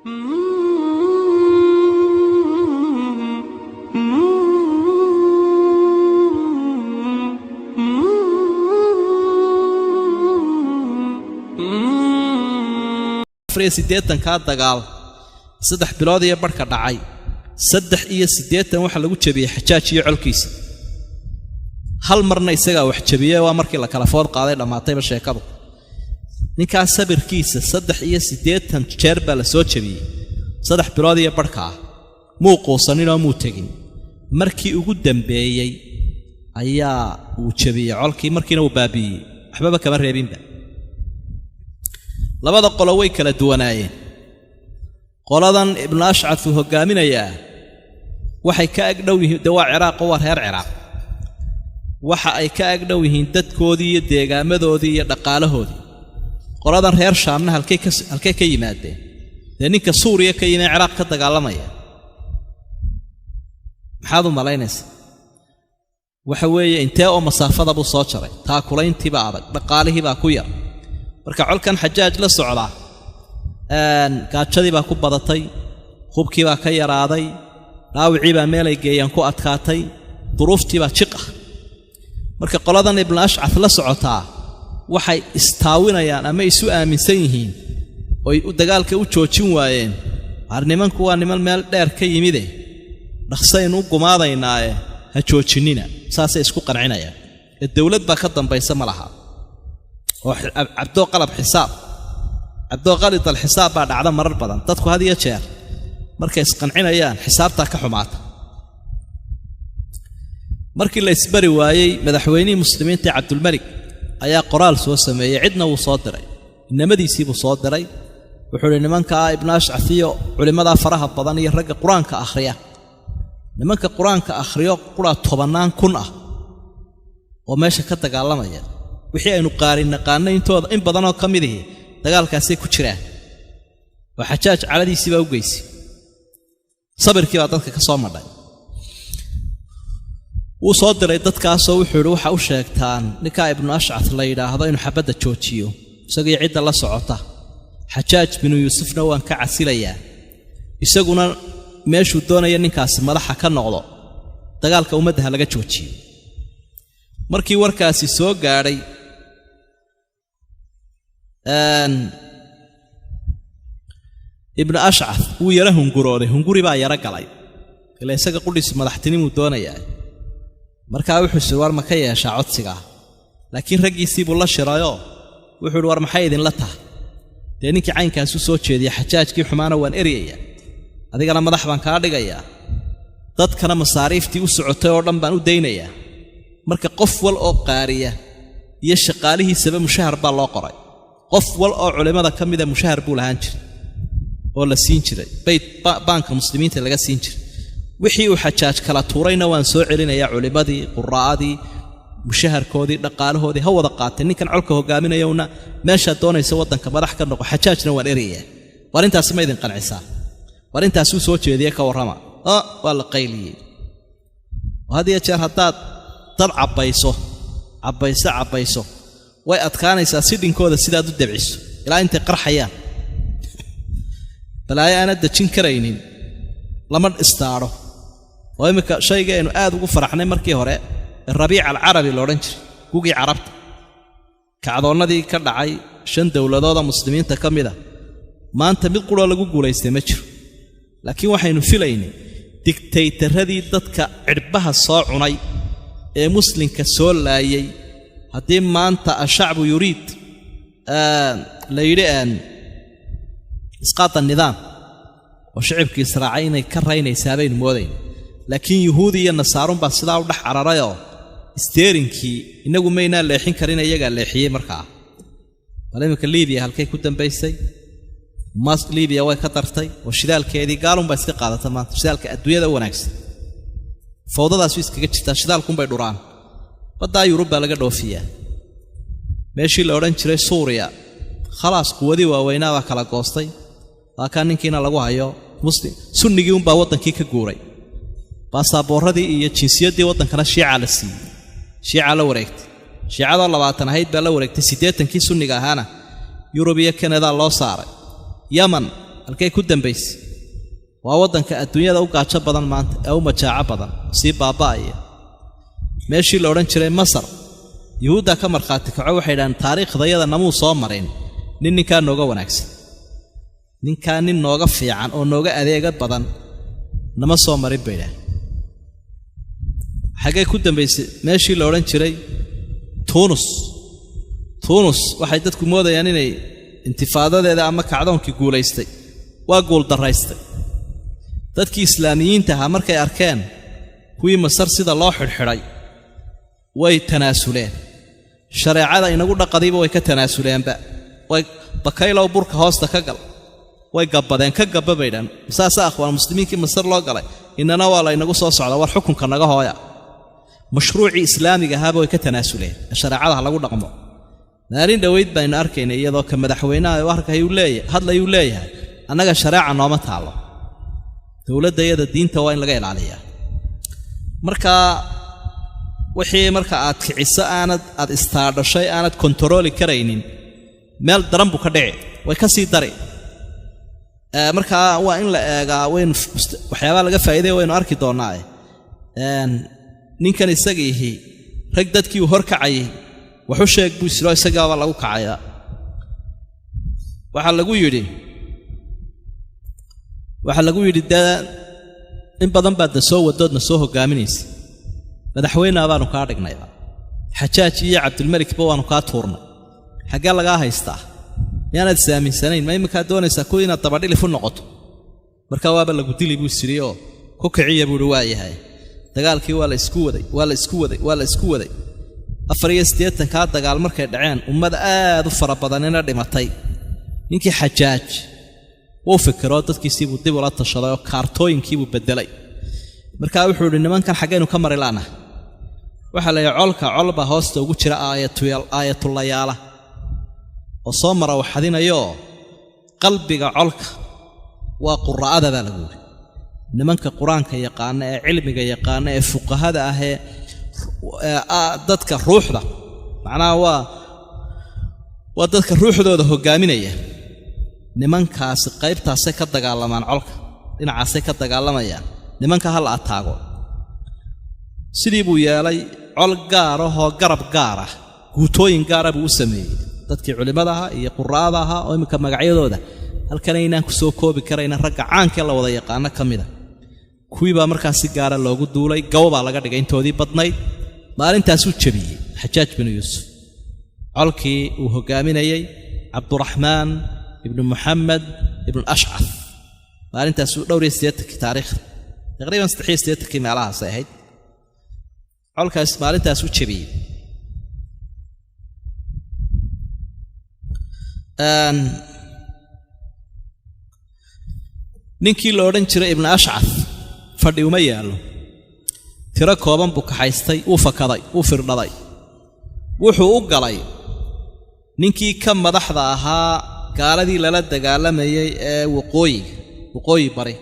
ka dagaal 3 bilood iyo barka dhacay 3 waxa lagu jabiyay Xajaaj iyo colkiisa hal marna isaga wax jabiyay waa markii la kala food qaaday dhamaatayba sheekadu ninkaas sabirkiisa 3 jeer baa la soo jabiyay 3 bilood iyo barka muu qoosanin oo muu tagin markii ugu dambeeyay ayaa uu jabiyay colkii markiina uu baabiyay waxba kama reebinba labada qolo way kala duwanaayeen qoladan ibn ash'ath hogaaminaya waxay ka agdhow yihiin dawaa Ciraaq oo reer Ciraaq waxa ay ka agdhow yihiin dadkoodii iyo deegaamadoodii iyo dhaqaalahoodii qoladan reer Shaamna halkay ka yimaadeen ninka Suuriya ka yimid Ciraaq ka dagaalamaya maxaad u malaynaysaa waxa weeye intee oo masaafada buu soo jaray taakulayntii baa adag dhaqaalihii baa ku yar marka colkan Xajaaj la socda gaajadii baa ku badatay hubkii baa ka yaraaday dhaawicii baa meel ay geeyaan ku adkaatay duruuftii baa jiq ah marka qoladan ibn ash'ath la socotaa waxay istaawinayaan ama isu aaminsan yihiin oo ay dagaalka u joojin waayeen arnimanku waa niman meel dheer ka yimide dhaqsayn u gumaadaynaaye ha joojinina saasay isku qancinayaan dawlad baa ka dambaysa ma laha oo abdo qalab xisaab abdo qalid al xisaab baa dhacda marar badan dadku had iyo jeer markay isqancinayaan xisaabta ka xumaata markii la isbari waayay madaxweynihii muslimiinta Abdul Malik ayaa qoraal soo sameeyay cidna uu soo diray inamadiisii buu soo diray wuxuu nimanka ibn ash'ath iyo culimada faraha badan iyo ragga quraanka akhriya nimanka quraanka akhriyo qura 10,000 ah oo meesha ka dagaalamaya wixii aynu qaarinaqaanay intooda in badan oo kamid ah dagaalkaasi ku jiraan waa Xajaaj caladiisii baa u geysay sabirkii baa dadka ka soo madhay uu soo diray dadkaas oo wuxuu waxa u sheegtaan ninka ibn ash'ath la yiraahdo inuu xabada joojiyo isagoo ciidda la socota Xajaaj bin Yuusufna waan ka casilayaa isaguna meeshuu doonaya ninkaas madaxa ka noqdo dagaalka ummadda laga joojiyo markii warkaasi soo gaaray ibn ash'ath uu yara hunguri baa yara galay ilaa isaga qudhiis madaxtinimu doonaya markaa wuxuu soo war ma ka yeeshaa codsiga laakiin raggiisii buu la shirayo wuxuu war maxay idin la tahay ninkii caynkaas soo jeediya Xajaajkii xumaana waan eriyaya adigana madax baan ka dhigayaa dadkana masaariiftii u socotay oo dhan baan u deynayaa marka qof wal oo qaariya iyo shaqaalihiisaba mushahar baa loo qoray qof wal oo culimada kamida mushahar buu lahaan jiray oo la siin jiray banka muslimiinta laga siin jiray wixii uu Xajaaj kala tuurayna waan soo celinayaa culimadii quraadii mushaharkoodii dhaqaalahoodii ha wada qaateen ninkan colka hogaaminayawna meesha doonaysa wadanka madax ka noqo Xajaajna waan eriyaa warintaas ma idin qancisaa warintaas uu soo jeediyay ka warrama waa la qayliyay hadiya jeer hadaad dad cabayso way adkaanaysaa sidhinkooda sidaad u dabciso ilaa intay qarxayaan balaayo aan dajin karaynin lama istaaro oo imika shaygeenu aad ugu faraxnay markii hore Rabiic al-Arabi loo oran jiray gugii carabta kacdoonadii ka dhacay 5 dawladooda muslimiinta kamida maanta mid quro lagu guuleystay ma jiro laakiin waxaynu filaynay dictatorradii dadka cirbaha soo cunay ee muslimka soo laayay haddii maanta ashacbu yuriid la yidhi isqaata nidaam oo shacabkii israacay inay ka raynaysaa baynu moodayn laakiin yuhuudi iyo nasaarun baa sidaa u dhex cararayoo steerinkii inagu maynaa leexin karin iyagaa leexiyey markaa bal imika liibiya halkay ku dambaysay liibiya way ka dartay oo shidaalkeedii gaalunbaa iska qaadata maanta shidaalka adduunyada u wanaagsan fawdadaas iskaga jirtaa shidaalkunbay dhuraan baddaa Yurub baa laga dhoofiyaa meeshii la odhan jiray Suuriya khalaas quwadii waaweynaa baa kala goostay waa ka ninkiina lagu hayo muslim sunnigii unbaa wadankii ka guuray baasaboorradii iyo jinsiyadii wadankana shiica la siiyey shiica la wareegtay shiicada 20 ahayd baa la wareegtay 80kii sunniga ahaana Yurub iyo Canada loo saaray Yemen halkay ku dambaysay waa waddanka adduunyada u gaajo badan maanta ee u majaaco badan sii baaba'aya meeshii la odhan jiray masar yuhuudda ka markhaati kaco waxay dhahaan taariikhdayada namuu soo marin ninkaa nooga wanaagsan ninkaa nin nooga fiican oo nooga adeega badan nama soo marin bay dhahaan xaggay ku dambaysay meeshii la odhan jiray tuunus waxay dadku moodayaan inay intifaadadeeda ama kacdoonkii guulaystay waa guuldarraystay dadkii islaamiyiinta ahaa markay arkeen kuwii masar sida loo xidhxidhay way tanaasuleen shareecada inagu dhaqadiiba way ka tanaasuleenba way bakaylow burka hoosta ka gal way gabbadeen ka gabba bay dhan saasa akhwaan muslimiinkii masar loo galay inana waa la inagu soo socda war xukunka naga hooya mashruucii islaamiga ahaaba way ka tanaasuleen shareecada ha lagu dhaqmo maalin dhoweyd baynu arkaynay iyadoo ka madaxweynaha hadlayuu leeyahay annaga shareeca nooma taallo dowladdayada diinta waa in laga ilaaliyaa marka wixii marka aad kiciso aad istaadhashay aanad kontarooli karaynin meel daran buu ka dhici way ka sii dari markaa waa in la eegaa waxyaabaa laga faa'iidaya waynu arki doonnaa ninkan isagiihi rag dadkii uu hor kacayay waxu sheeg buu islo isagaaba lagu kacayaa waxaa lagu yidhi dee in badan baad na soo wadoodna soo hoggaaminaysa madaxweyneha baanu kaa dhignayba xajaaj iyo cabdilmelikba waanu kaa tuurnay xaggee lagaa haystaa miyaanaad isaaminsanayn ma iminkaa doonaysaa kuwii inaad dabadhilif u noqoto markaa waaba lagu dili buu isiri oo ku kiciya buuhi waa yahay dagaalkii waa la isku waday 84kaa dagaal markay dhaceen ummad aad u fara badanina dhimatay ninkii xajaaj wuu fikiroo dadkiisiibuu dib ula tashaday oo kaartooyinkiibuu beddelay markaa wuxuu idhi nimankan xaggaynu ka mari la'na waxaa la yidhi colba hoosta ugu jira aayatullayaala oo soo mara waxadinayooo qalbiga colka waa qura'ada baa lagu yidhi nimanka qur-aanka yaqaana ee cilmiga yaqaana ee fuqahada ah ee dadka ruuxda macnaha waa dadka ruuxdooda hoggaaminaya nimankaasi qaybtaasay ka dagaalamaan colka dhinacaasay ka dagaalamayaan nimanka ha la ataago sidii buu yeelay col gaar ahoo garab gaar ah guutooyin gaara buu u sameeyey dadkii culimmada ahaa iyo qura'ada ahaa oo imminka magacyadooda halkan aynaan ku soo koobi karayna ragga caankee la wada yaqaano ka mida kuwii baa markaas si gaara loogu duulay gawo baa laga dhigay intoodii badnayd maalintaasuu jebiyey xajaaj binu yuusuf colkii uu hoggaaminayey cabduraxmaan ibnu muxamed ibnu ashcaf maalintaasuu taariikhda taqriiban 83 meelahaasay ahayd colkaas maalintaasuu jebiyey ninkii la odhan jiray ibnu ashcaf fadhi uma yaallo tiro kooban buu kaxaystay wuu firdhaday wuxuu u galay ninkii ka madaxda ahaa gaaladii lala dagaalamayey ee waqooyi bari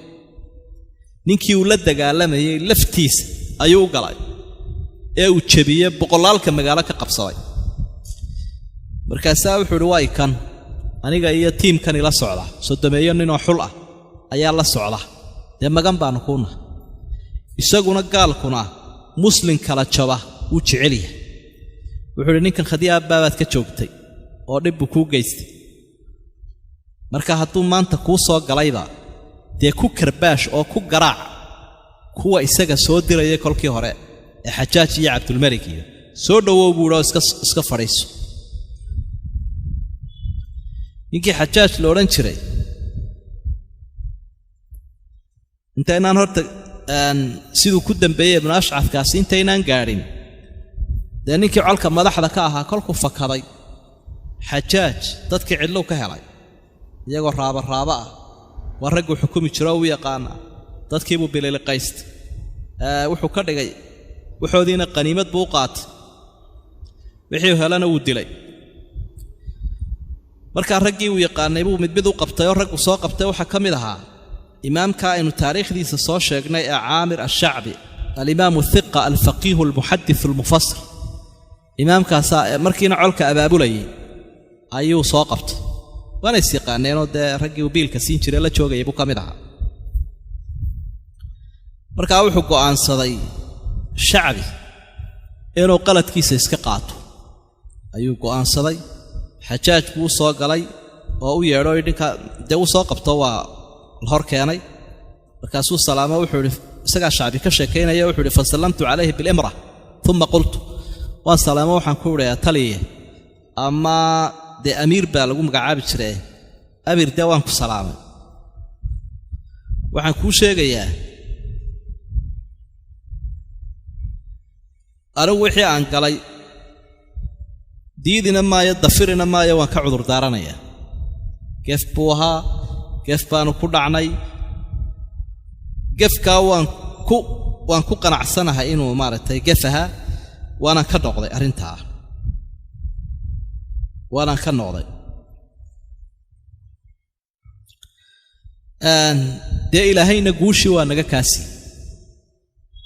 ninkii uu la dagaalamayey laftiisa ayuu u galay ee uu jebiyey boqolaalka magaalo ka qabsaday markaasaa wuxuu idhi waa ikan aniga iyo tiimkan ila socda sodomeeyo ninoo xul ah ayaa la socda dee magan baanu kuuna isaguna gaalkuna muslin kala jaba wuu jecel yahay wuxuu idhi ninkan khadiyaabaabaad ka joogtay oo dhib buu kuu geystay marka hadduu maanta kuu soo galayba dee ku karbaash oo ku garaac kuwa isaga soo dirayay kolkii hore ee xajaaj iyo cabdulmelik iyo soo dhowow buu idhoo iska fadhiiso ninkii xajaaj la odhan jiray intaynaan horta siduu ku dambeeyey ibnu ashcafkaasi intaynaan gaadhin dee ninkii colka madaxda ka ahaa kolkuu fakaday xajaaj dadkii cidlow ka helay iyagoo raaba ah waa ragguu xukumi jiro oo u yaqaana dadkiibuu bililiqaystay wuxuu ka dhigay waxoodiina qaniimad buu u qaatay wixii helana wuu dilay markaa raggii uu yaqaanay buu mid u qabtay oo raggu soo qabtay waxaa ka mid ahaa imaamka aynu taariikhdiisa soo sheegnay ee caamir ashacbi alimaamu hiqa alfaqiihu almuxadith almufasir imaamkaasaa markiina colka abaabulayay ayuu soo qabtay waana isyaqaaneenoo dee raggii uu biilka siin jiray la joogayay buu ka mid ahaa markaa wuxuu go'aansaday shacbi inuu qaladkiisa iska qaato ayuu go'aansaday xajaaj buu soo galay oo u yeedho dhinka dee uu soo qabto waa la hor keenay markaasuu salaamo wuxuu yidhi isagaa shacbi ka sheekaynaya wuxuu yidhi fasallamtu calayhi bilimra uma qultu waan salaamo waxaan ku idhayaa taliye ama dee amiir baa lagu magacaabi jire amiir dee waan ku salaamay waxaan kuu sheegayaa anigu wixii aan galay diidina maayo dafirina maayo waan ka cudur daaranayaa gef buu ahaa gef baanu ku dhacnay gefkaa waan ku qanacsanahay inuu maaragtay gef ahaa waanaan ka noqday arrintaa waanaan ka noqday dee ilaahayna guushii waa naga kaasi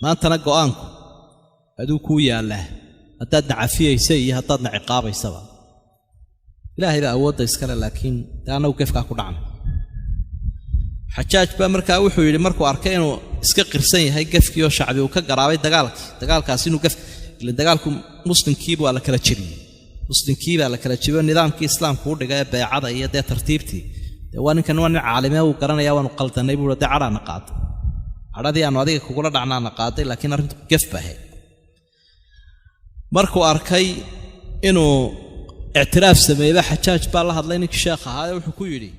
maantana go'aanku aduu kuu yaallaa haddaadna cafiyaysa iyo haddaadna ciqaabaysaba ilaahay baa awoodda iskale laakiin dee annagu gefkaa ku dhacnay xajaaj baa markaa wuxuu yidhi markuu arkay inuu iska qirsan yahay gefkii oo shacbi uu ka garaabay dagaalkaas inuu ilan dagaalku muslimkiiba waa la kala jebiyey muslimkiibaa la kala jebiyo nidaamkii islaamku u dhiga ee beecada iyo dee tartiibtii dee waa ninkan waa nin caalimee uu garanaya waanu qaldannay buu dee cadhaana qaaday cadhadii aanu adiga kugula dhacnaana qaaday laakiin arrintu gef bahay markuu arkay inuu ictiraaf sameeyba xajaaj baa la hadlay ninkii sheekh ahaa ee wuxuu ku yidhi